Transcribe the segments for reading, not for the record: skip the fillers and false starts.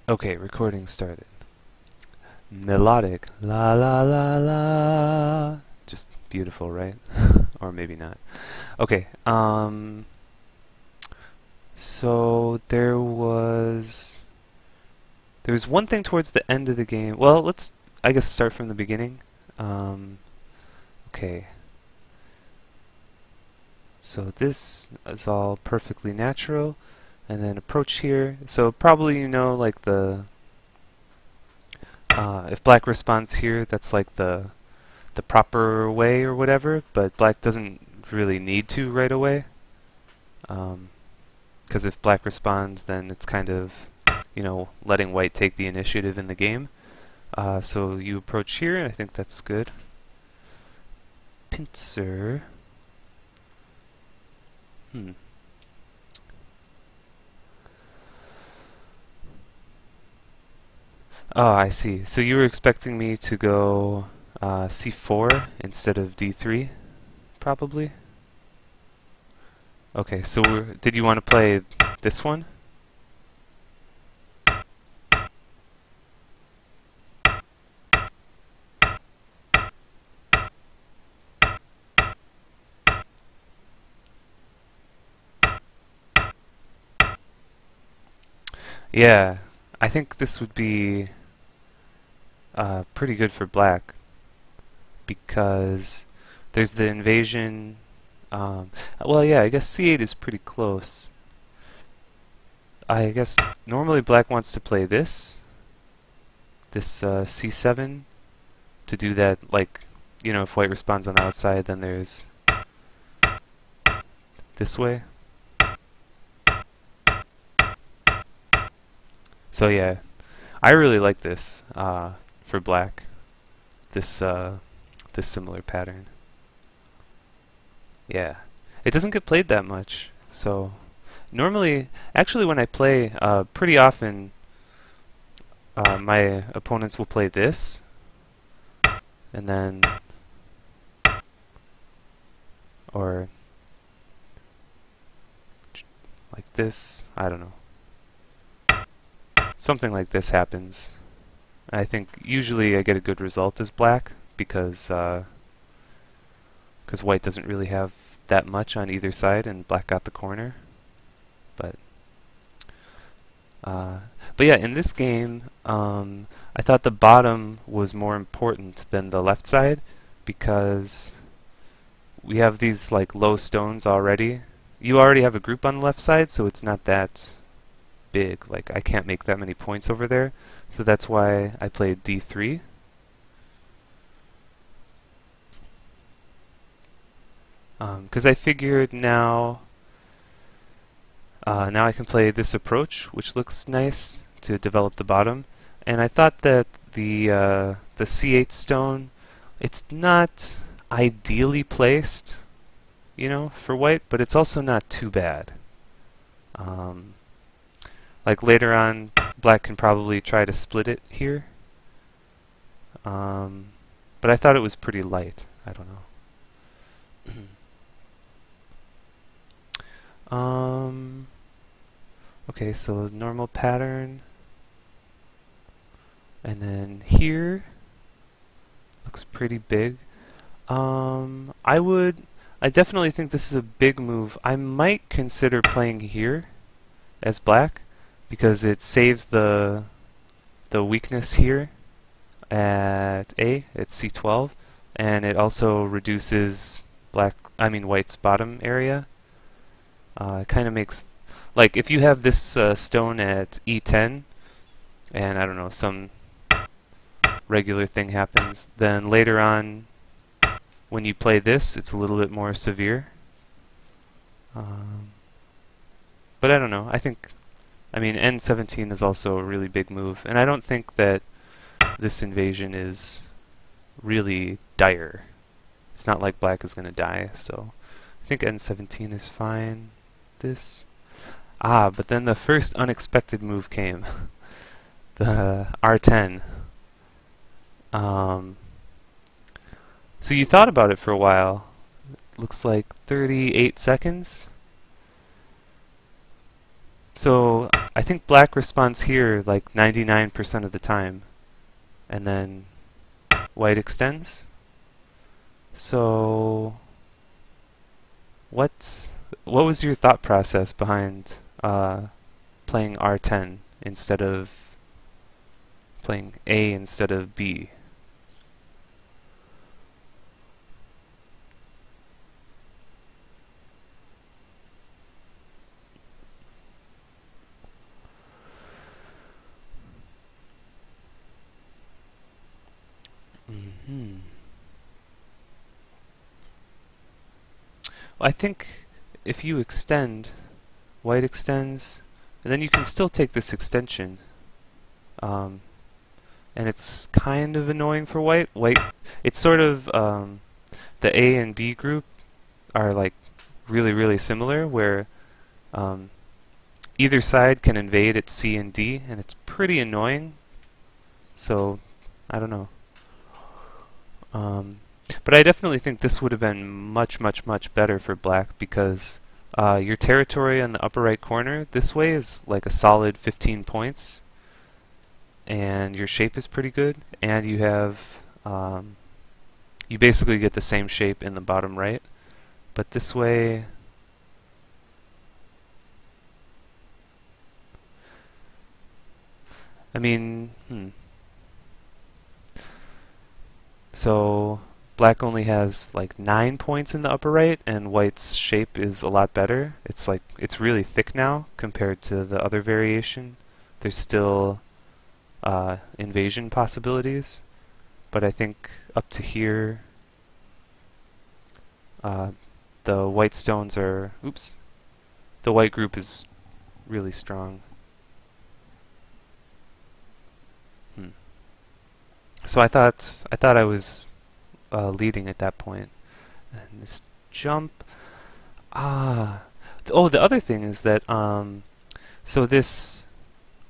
Okay, recording started. Melodic, la la la la. Just beautiful, right? Or maybe not. Okay, so there was one thing towards the end of the game. Well, let's I guess start from the beginning. Um, okay. So this is all perfectly natural, and then approach here. So probably you know like if black responds here, that's like the proper way or whatever, but black doesn't really need to right away. Because if black responds, then it's kind of, letting white take the initiative in the game. So you approach here, and I think that's good. Pincer. Oh, I see. So you were expecting me to go c4 instead of d3, probably? Okay, so did you want to play this one? Yeah, I think this would be pretty good for black because there's the invasion. Well, yeah, I guess c8 is pretty close. I guess normally black wants to play this c7 to do that, like, if white responds on the outside, then there's this way. So yeah, I really like this for black, this similar pattern. Yeah, it doesn't get played that much, so normally, actually when I play, pretty often my opponents will play this, and then, or like this, I don't know. Something like this happens. I think usually I get a good result as black because white doesn't really have that much on either side, and black got the corner. But but yeah, in this game, I thought the bottom was more important than the left side because we have these like low stones already. You already have a group on the left side, so it's not that big. Like I can't make that many points over there, so that's why I played d3. Because I figured now I can play this approach, which looks nice to develop the bottom. And I thought that the c8 stone, it's not ideally placed, for white, but it's also not too bad. Like later on, black can probably try to split it here. But I thought it was pretty light. I don't know. Okay, so normal pattern. And then here looks pretty big. I definitely think this is a big move. I might consider playing here as black because it saves the weakness here at c12, and it also reduces white's bottom area. It kind of makes, like, if you have this stone at e10, and I don't know, some regular thing happens, then later on, when you play this, it's a little bit more severe. But I don't know. n17 is also a really big move, and I don't think that this invasion is really dire. It's not like black is going to die, so I think n17 is fine. This. But then the first unexpected move came. The r10. So you thought about it for a while. Looks like 38 seconds. So I think black responds here like 99% of the time, and then white extends. So what was your thought process behind playing R10 instead of playing A instead of B? Well, I think if you extend, white extends, and then you can still take this extension. And it's kind of annoying for white. It's sort of, the A and B group are like really similar, where either side can invade at C and D, and it's pretty annoying. So, I don't know. But I definitely think this would have been much better for black, because your territory on the upper right corner this way is like a solid 15 points, and your shape is pretty good, and you have you basically get the same shape in the bottom right. But this way, I mean, so black only has like 9 points in the upper right, and white's shape is a lot better. It's really thick now compared to the other variation. There's still invasion possibilities, but I think up to here, the white stones are, the white group is really strong. So I thought I was leading at that point. And this jump, oh, the other thing is that so this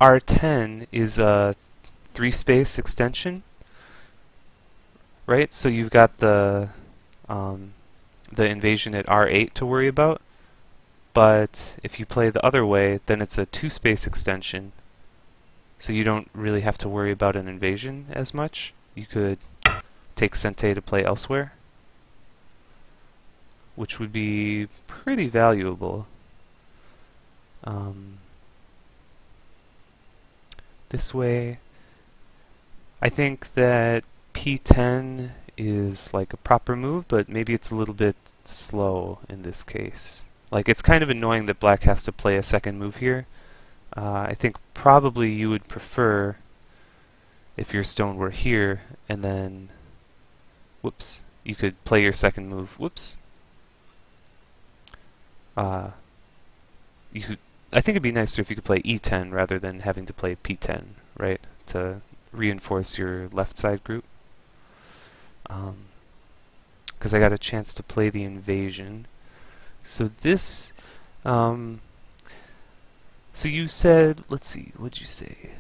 R10 is a 3-space extension, right? So you've got the invasion at R8 to worry about, but if you play the other way, then it's a 2-space extension. So you don't really have to worry about an invasion as much. You could take Sente to play elsewhere, which would be pretty valuable. This way, I think that P10 is like a proper move, but maybe it's a little bit slow in this case. Like, it's kind of annoying that black has to play a second move here. I think probably you would prefer if your stone were here, and then, you could play your second move. I think it'd be nicer if you could play E10 rather than having to play P10, right? To reinforce your left side group. Because I got a chance to play the invasion. So this, so you said, let's see, what'd you say?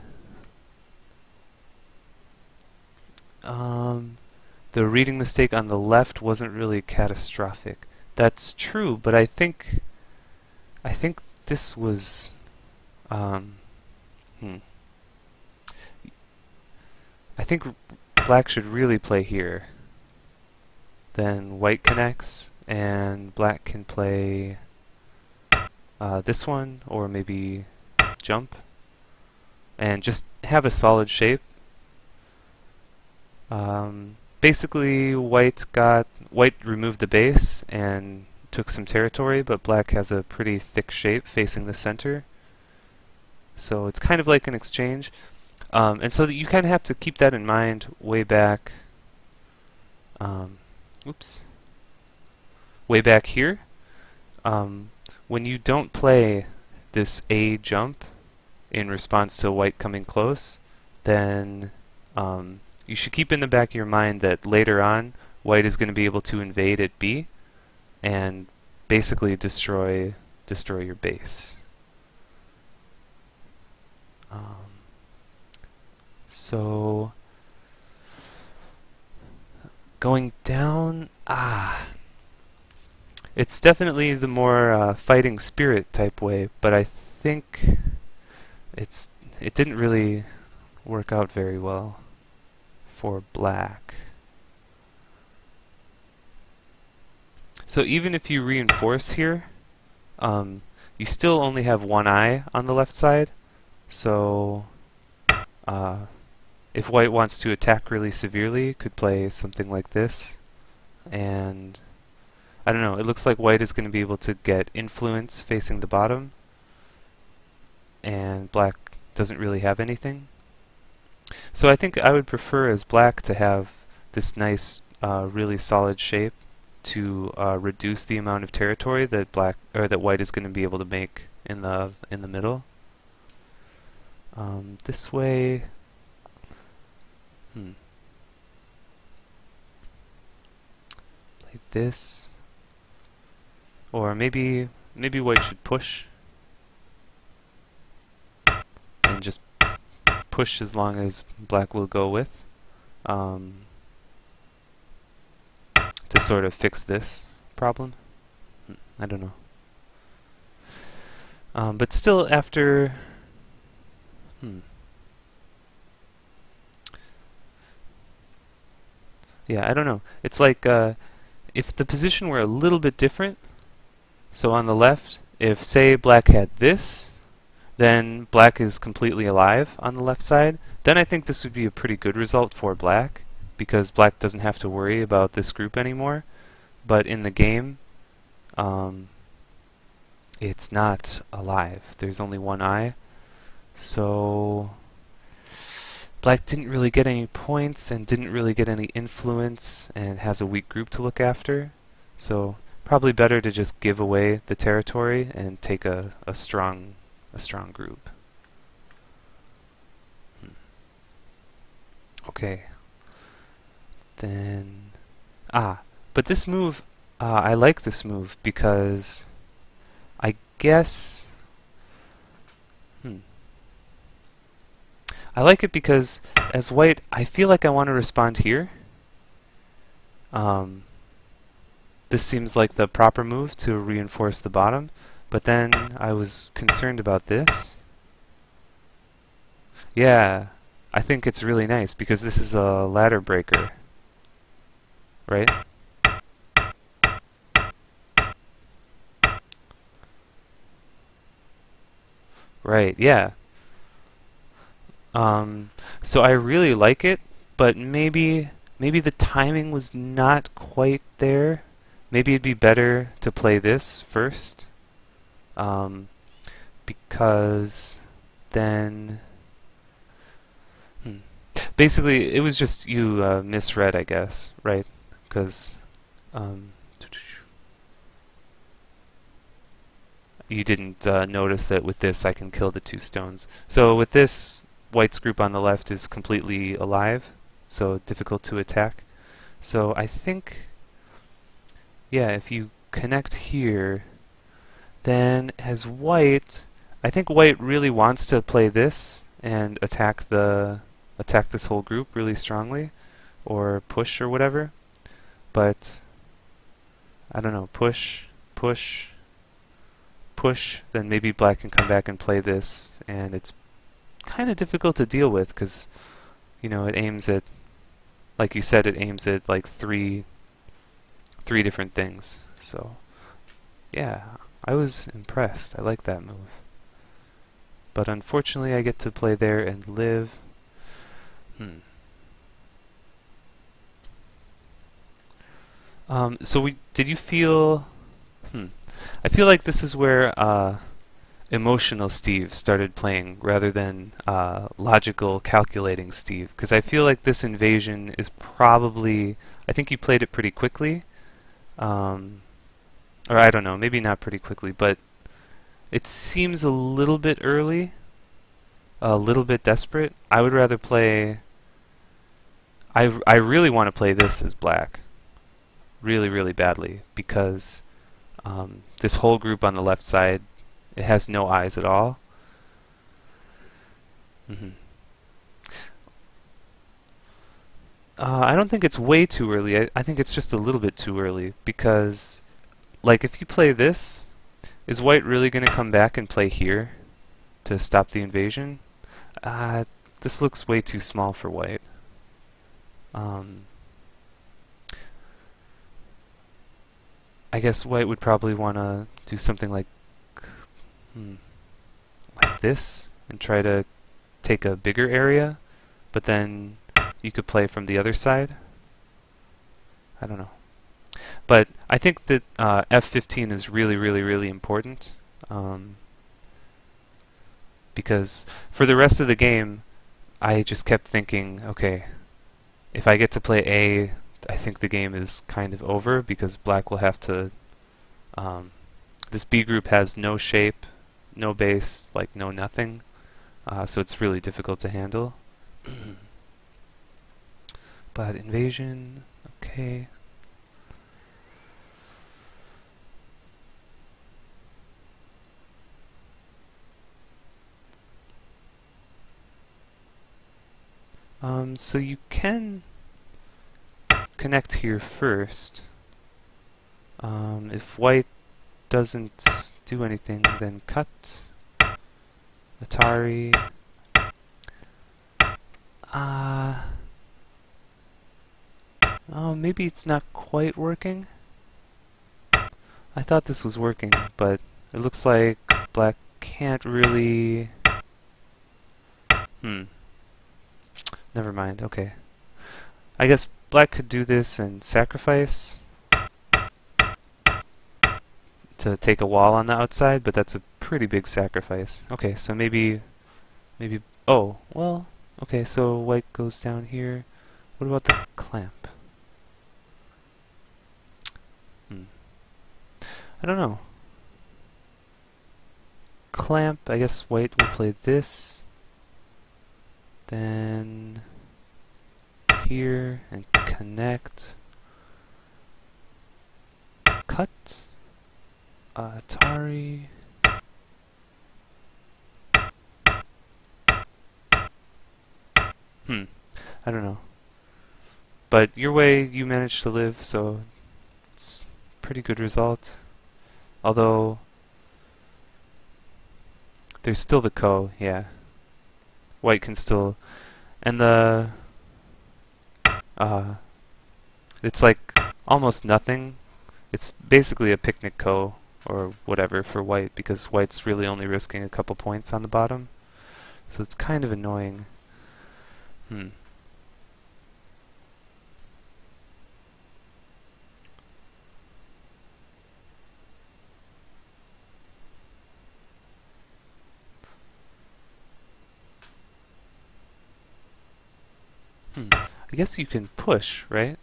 The reading mistake on the left wasn't really catastrophic. That's true, but I think this was, I think black should really play here. Then white connects, and black can play this one, or maybe jump, and just have a solid shape. Basically, white removed the base and took some territory, but black has a pretty thick shape facing the center. So it's kind of like an exchange. And so that you kind of have to keep that in mind way back. Way back here. When you don't play this A jump in response to white coming close, then you should keep in the back of your mind that later on, white is going to be able to invade at B and basically destroy your base. So going down, it's definitely the more fighting spirit type way, but I think it didn't really work out very well for black. So even if you reinforce here, you still only have one eye on the left side. So if white wants to attack really severely, could play something like this. And I don't know, it looks like white is going to be able to get influence facing the bottom, and black doesn't really have anything. So I think I would prefer as black to have this nice, really solid shape to reduce the amount of territory that that white is going to be able to make in the middle. This way, like this, or maybe white should push and just push as long as black will go with, to sort of fix this problem. I don't know. But still, after yeah, I don't know. It's like if the position were a little bit different, so on the left, if say black had this, then black is completely alive on the left side, then I think this would be a pretty good result for black, because black doesn't have to worry about this group anymore. But in the game, it's not alive. There's only one eye. So black didn't really get any points and didn't really get any influence and has a weak group to look after. So probably better to just give away the territory and take a strong group. Okay. Then but this move, I like this move because I guess I like it because as white, I feel like I want to respond here. This seems like the proper move to reinforce the bottom, but then I was concerned about this. Yeah, I think it's really nice because this is a ladder breaker, right? Right, yeah. So I really like it, but maybe the timing was not quite there. Maybe it'd be better to play this first, because then basically it was just you misread, I guess, right? Because you didn't notice that with this I can kill the two stones. So with this, white's group on the left is completely alive, so difficult to attack. So I think, yeah, if you connect here, then as white, I think white really wants to play this and attack this whole group really strongly, or push or whatever. But I don't know, push, push, push, then maybe black can come back and play this, and it's kind of difficult to deal with because, you know, it aims at, like you said, it aims at like three different things. So yeah, I was impressed. I like that move. But unfortunately I get to play there and live. So did you feel I feel like this is where emotional Steve started playing rather than logical, calculating Steve, because I feel like this invasion is probably, I think you played it pretty quickly, or I don't know, maybe not pretty quickly, but it seems a little bit early, a little bit desperate. I would rather play, I really want to play this as black, really, really badly, because this whole group on the left side, it has no eyes at all. I don't think it's way too early. I think it's just a little bit too early because, like, if you play this, is white really going to come back and play here? to stop the invasion. This looks way too small for white. I guess white would probably want to do something like this and try to take a bigger area, but then you could play from the other side. I don't know. But I think that F15 is really, really, really important, because for the rest of the game, I just kept thinking, okay, if I get to play A, I think the game is kind of over, because black will have to... this B group has no shape, no base, like no nothing, so it's really difficult to handle. But invasion, okay. So you can connect here first. If white doesn't do anything, then cut. Atari. Oh, maybe it's not quite working. I thought this was working, but it looks like black can't really... Never mind, okay. I guess black could do this and sacrifice to take a wall on the outside, but that's a pretty big sacrifice. Okay, so maybe, oh, well, okay, so white goes down here. What about the clamp? I don't know. Clamp, I guess white will play this. Then here and connect. Cut. Atari. I don't know. But your way, you managed to live, so it's a pretty good result. Although there's still the ko, yeah. White can still, and the it's like almost nothing. It's basically a picnic ko or whatever for white, because white's really only risking a couple points on the bottom, so it's kind of annoying. I guess you can push, right?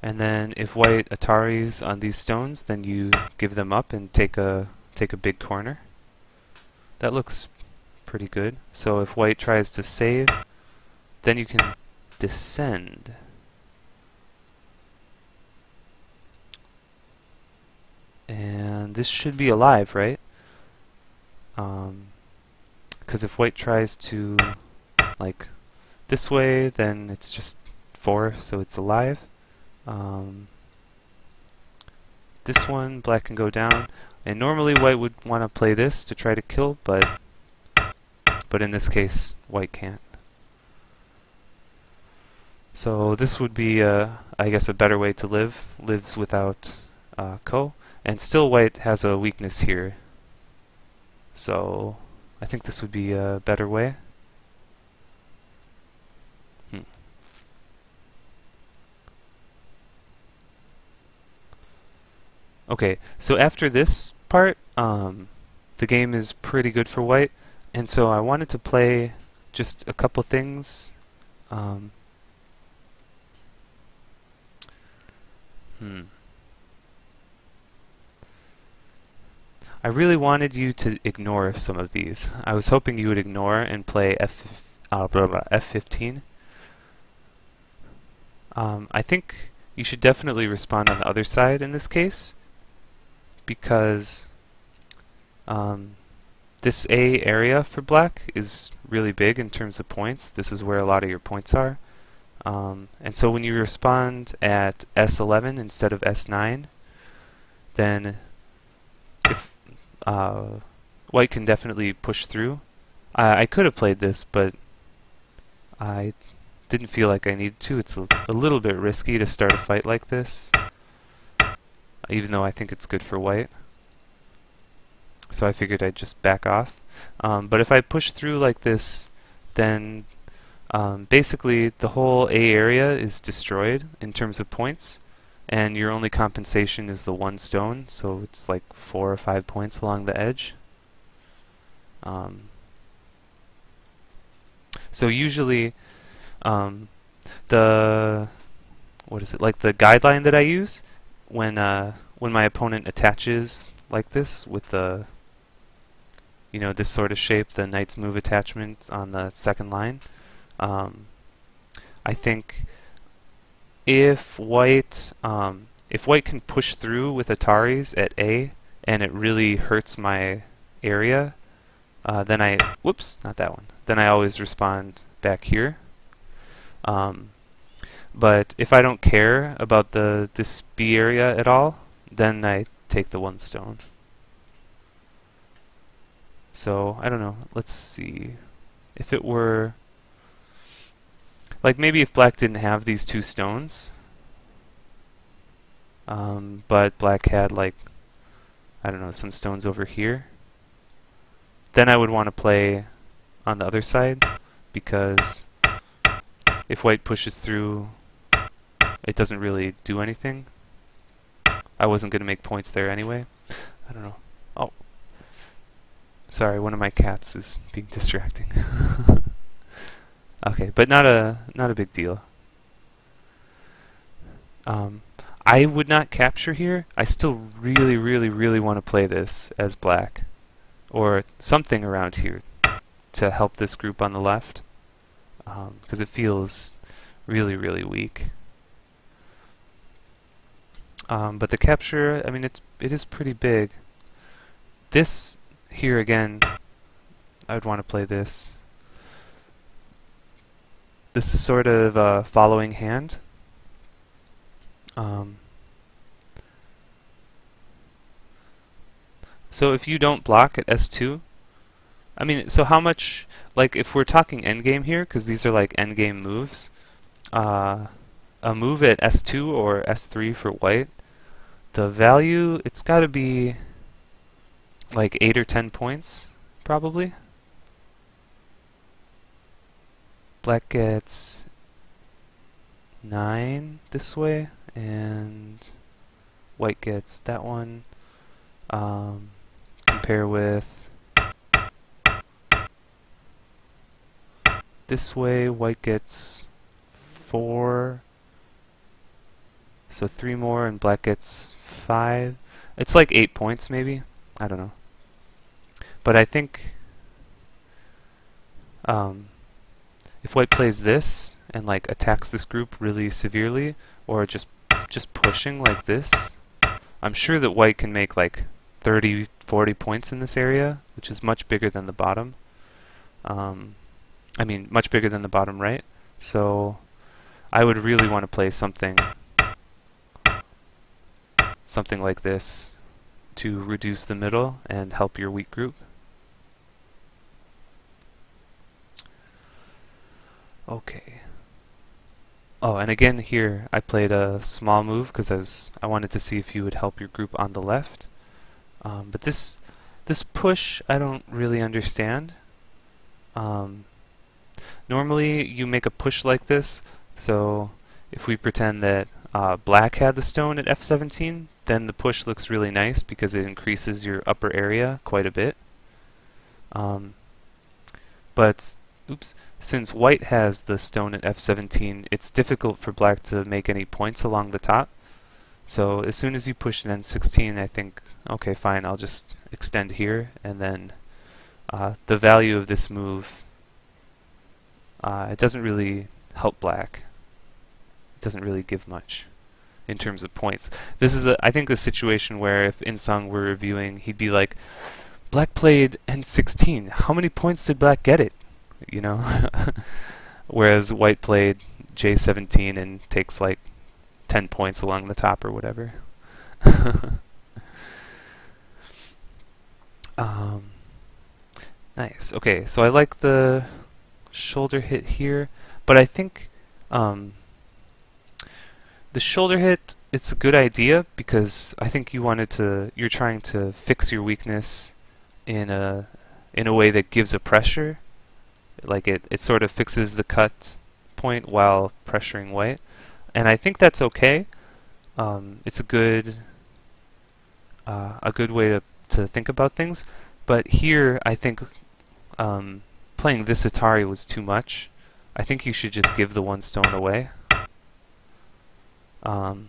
And then if white Ataris on these stones, then you give them up and take a big corner. That looks pretty good. So if white tries to save, then you can descend. And this should be alive, right? Because if white tries to, like, this way, then it's just 4, so it's alive. This one, black can go down, and normally white would want to play this to try to kill, but in this case, white can't. So this would be, I guess, a better way to live. Lives without ko, and still white has a weakness here. So I think this would be a better way. Okay, so after this part, the game is pretty good for white, and so I wanted to play just a couple things. I really wanted you to ignore some of these. I was hoping you would ignore and play F15. I think you should definitely respond on the other side in this case, because this A area for black is really big in terms of points. This is where a lot of your points are. And so when you respond at S11 instead of S9, then if white can definitely push through. I could have played this, but I didn't feel like I needed to. It's a little bit risky to start a fight like this, even though I think it's good for white. So I figured I'd just back off. But if I push through like this, then basically the whole A area is destroyed in terms of points, and your only compensation is the one stone, so it's like 4 or 5 points along the edge. So usually the like the guideline that I use when my opponent attaches like this with the this sort of shape, the knight's move attachment on the second line, I think if white can push through with Ataris at A and it really hurts my area, then then I always respond back here. But if I don't care about this B area at all, then I take the one stone. So I don't know, let's see. If it were like, maybe if black didn't have these 2 stones, but black had, like, I don't know, some stones over here, then I would want to play on the other side, because if white pushes through, it doesn't really do anything. I wasn't going to make points there anyway. I don't know. Oh, sorry, one of my cats is being distracting. Okay, but not a big deal. I would not capture here. I still really, really, really want to play this as black, or something around here to help this group on the left, because it feels really, really weak. But the capture, I mean, it is pretty big. This here again, I would want to play this. This is sort of a following hand. So if you don't block at S2, I mean, so how much, like, if we're talking endgame here, because these are like endgame moves, a move at S2 or S3 for white, the value, it's got to be like 8 or 10 points, probably. Black gets 9 this way, and white gets that one. Compare with this way, white gets 4, so 3 more, and black gets 5. It's like 8 points maybe, I don't know. But I think if white plays this and like attacks this group really severely, or just pushing like this, I'm sure that white can make like 30, 40 points in this area, which is much bigger than the bottom. I mean, much bigger than the bottom right. So I would really want to play something like this to reduce the middle and help your weak group. Okay. Oh, and again here I played a small move because I wanted to see if you would help your group on the left. But this push I don't really understand. Normally you make a push like this, so if we pretend that black had the stone at F17, then the push looks really nice because it increases your upper area quite a bit. But since white has the stone at F17, it's difficult for black to make any points along the top. So as soon as you push an N16, I think, okay, fine, I'll just extend here, and then the value of this move, it doesn't really help black. It doesn't really give much in terms of points. This is, I think, the situation where if Insung were reviewing, he'd be like, black played N16, how many points did black get it? You know? Whereas white played J17 and takes like 10 points along the top or whatever. Nice. Okay, so I like the shoulder hit here, but I think um, the shoulder hit, it's a good idea because I think you're trying to fix your weakness in a way that gives a pressure. Like it sort of fixes the cut point while pressuring white. And I think that's okay. It's a good way to think about things. But here, I think playing this Atari was too much. I think you should just give the one stone away. Um,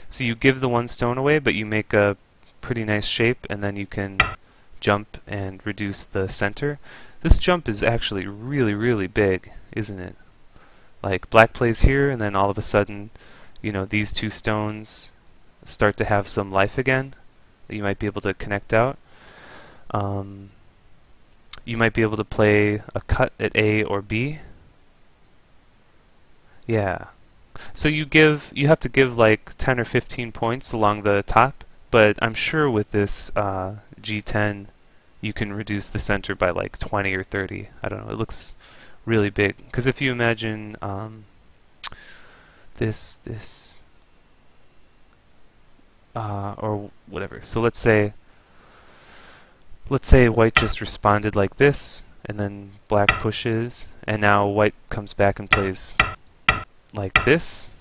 so you give the one stone away, but you make a pretty nice shape, and then you can jump and reduce the center. This jump is actually really, really big, isn't it? Like black plays here, and then all of a sudden, these two stones start to have some life again that you might be able to connect out. You might be able to play a cut at A or B. Yeah. So you have to give like 10 or 15 points along the top, but I'm sure with this G10 you can reduce the center by like 20 or 30. I don't know. It looks really big. Because if you imagine this or whatever. So let's say white just responded like this, and then black pushes, and now white comes back and plays like this.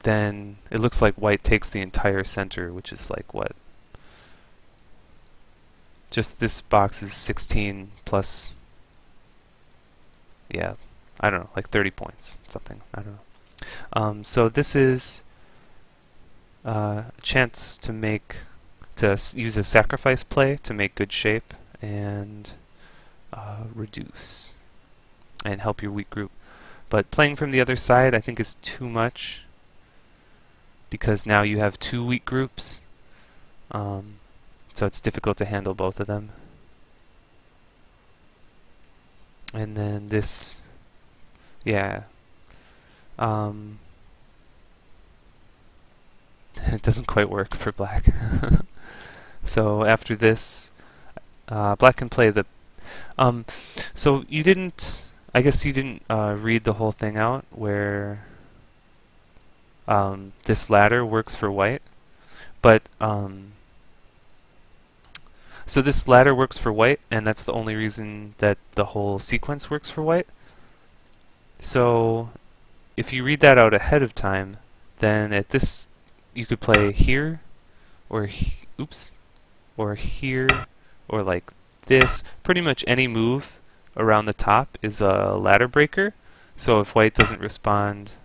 Then it looks like white takes the entire center, which is like what? Just this box is 16 plus, yeah, I don't know, like 30 points, something, I don't know. So this is a chance to use a sacrifice play to make good shape and reduce and help your weak group. But playing from the other side I think is too much because now you have two weak groups, so it's difficult to handle both of them. And then this, yeah, it doesn't quite work for black. So after this, black can play the. So you didn't. I guess you didn't read the whole thing out where this ladder works for white, but so this ladder works for white, and that's the only reason that the whole sequence works for white. So if you read that out ahead of time, then at this you could play here, or oops, or here, or like this. Pretty much any move around the top is a ladder breaker. So if white doesn't respond,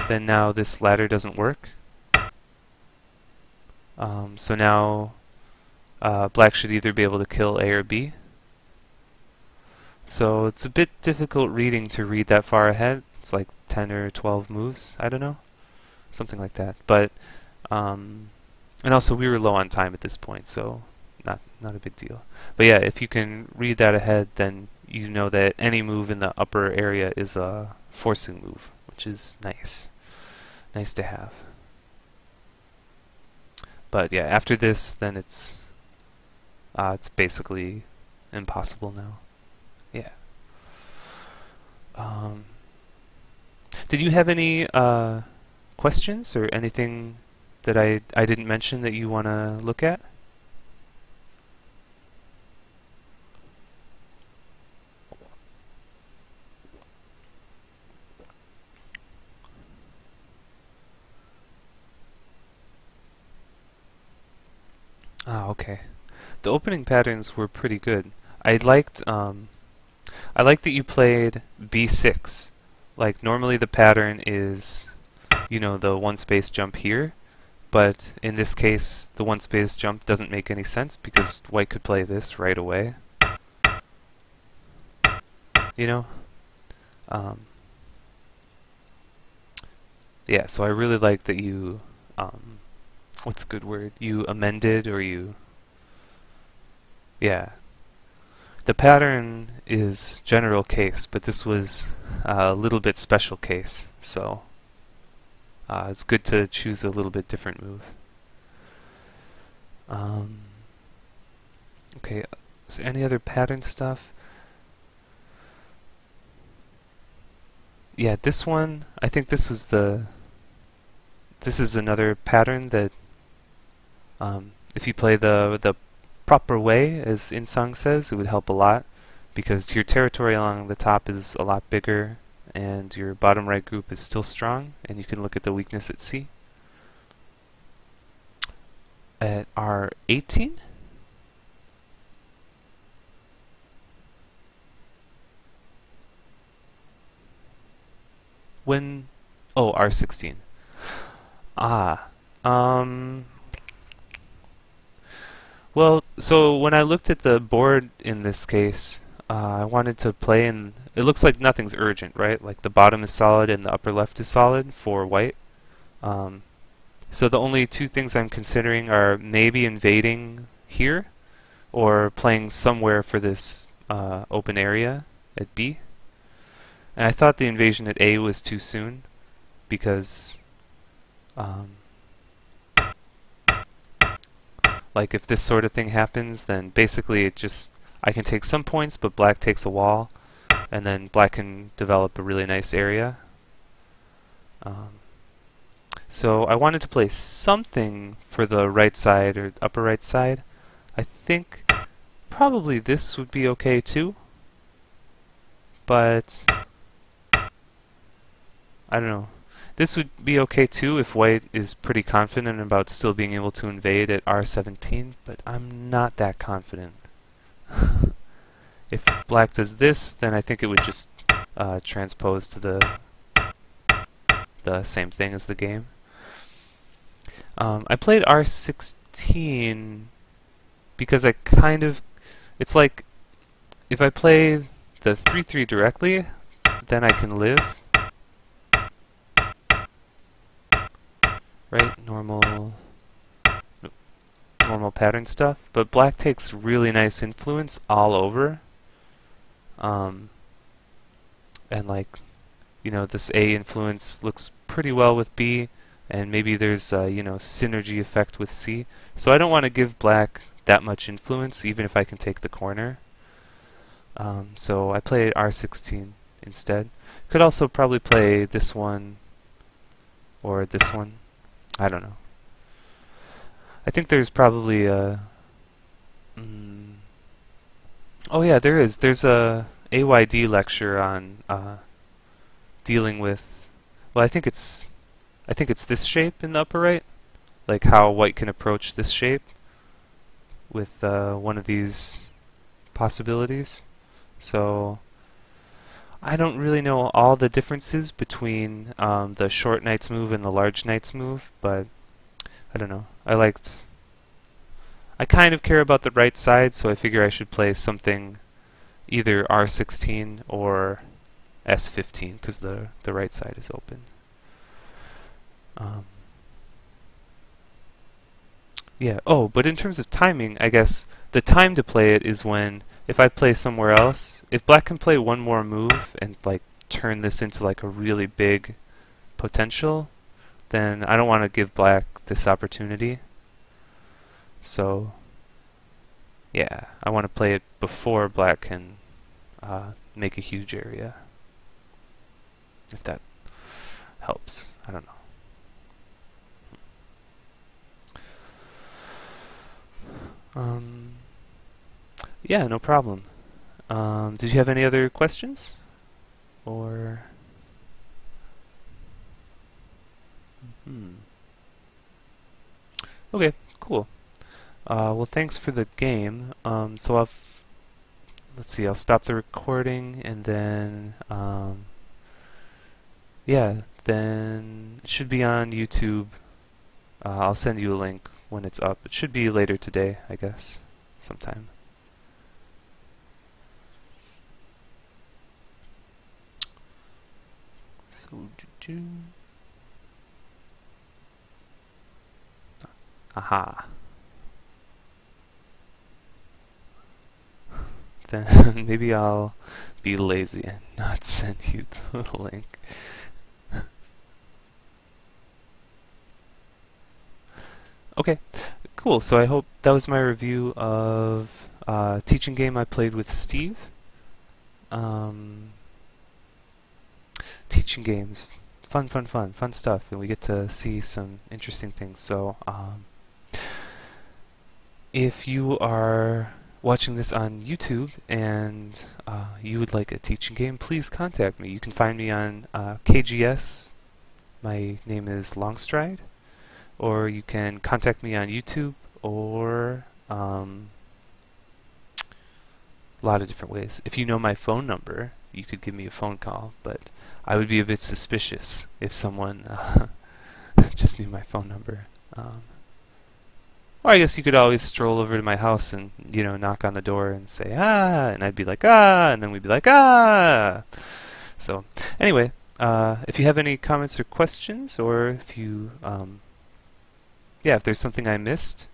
then now this ladder doesn't work. So now black should either be able to kill A or B. So it's a bit difficult reading to read that far ahead. It's like 10 or 12 moves, I don't know, something like that. But and also we were low on time at this point, so not a big deal. But yeah, if you can read that ahead, then you know that any move in the upper area is a forcing move, which is nice to have. But yeah, after this, then it's basically impossible now. Yeah. Did you have any questions or anything that I didn't mention that you want to look at? Ah, okay. The opening patterns were pretty good. I liked that you played B6. Like normally the pattern is, the one space jump here, but in this case the one space jump doesn't make any sense because white could play this right away. Yeah, so I really like that you what's a good word? You amended, or yeah. The pattern is general case, but this was a little bit special case, so it's good to choose a little bit different move. Okay, is there any other pattern stuff? Yeah, this one, I think this is another pattern that if you play the proper way, as Insong says, it would help a lot, because your territory along the top is a lot bigger and your bottom right group is still strong, and you can look at the weakness at C. At R18? When... Oh, R16. Ah. Well, so when I looked at the board in this case, I wanted to play in... It looks like nothing's urgent, right? Like the bottom is solid and the upper left is solid for white. So the only two things I'm considering are maybe invading here or playing somewhere for this open area at B. And I thought the invasion at A was too soon because like if this sort of thing happens, then basically I can take some points, but black takes a wall, and then black can develop a really nice area. So I wanted to play something for the right side or upper right side. I think probably this would be okay too, but I don't know. This would be okay too if white is pretty confident about still being able to invade at R17, but I'm not that confident. If black does this, then I think it would just transpose to the same thing as the game. I played R16 because it's like if I play the 3-3 directly, then I can live. Right? Normal pattern stuff. But black takes really nice influence all over. And like, you know, this A influence looks pretty well with B, and maybe there's you know, synergy effect with C. So I don't want to give black that much influence, even if I can take the corner. So I played R16 instead. Could also probably play this one or this one. I don't know. I think there's probably a... Oh yeah, there is. There's a AYD lecture on dealing with... Well, I think it's this shape in the upper right. Like how white can approach this shape with one of these possibilities. So I don't really know all the differences between the short knight's move and the large knight's move, but I don't know. I kind of care about the right side, so I figure I should play something either R16 or S15 because the right side is open. Yeah. Oh, but in terms of timing, I guess the time to play it is when, if I play somewhere else, if black can play one more move and like turn this into like a really big potential, then I don't want to give black this opportunity. So yeah, I want to play it before black can make a huge area. If that helps. I don't know. Yeah, no problem. Did you have any other questions? Or... Okay, cool. Well, thanks for the game. So let's see, I'll stop the recording and then, yeah, then it should be on YouTube. I'll send you a link when it's up. It should be later today, I guess, sometime. So, aha. Then maybe I'll be lazy and not send you the link. Okay, cool. So I hope that was my review of a teaching game I played with Steve. Um, Teaching games, fun stuff, and we get to see some interesting things. So if you are watching this on YouTube and you would like a teaching game, please contact me. You can find me on KGS. My name is Longstride. Or you can contact me on YouTube, or a lot of different ways. If you know my phone number, you could give me a phone call, but I would be a bit suspicious if someone just knew my phone number. Or I guess you could always stroll over to my house and, knock on the door and say, ah, and I'd be like, ah, and then we'd be like, ah. So, anyway, if you have any comments or questions, or if you, if there's something I missed,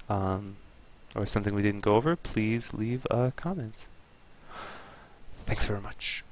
or something we didn't go over, please leave a comment. Thanks very much.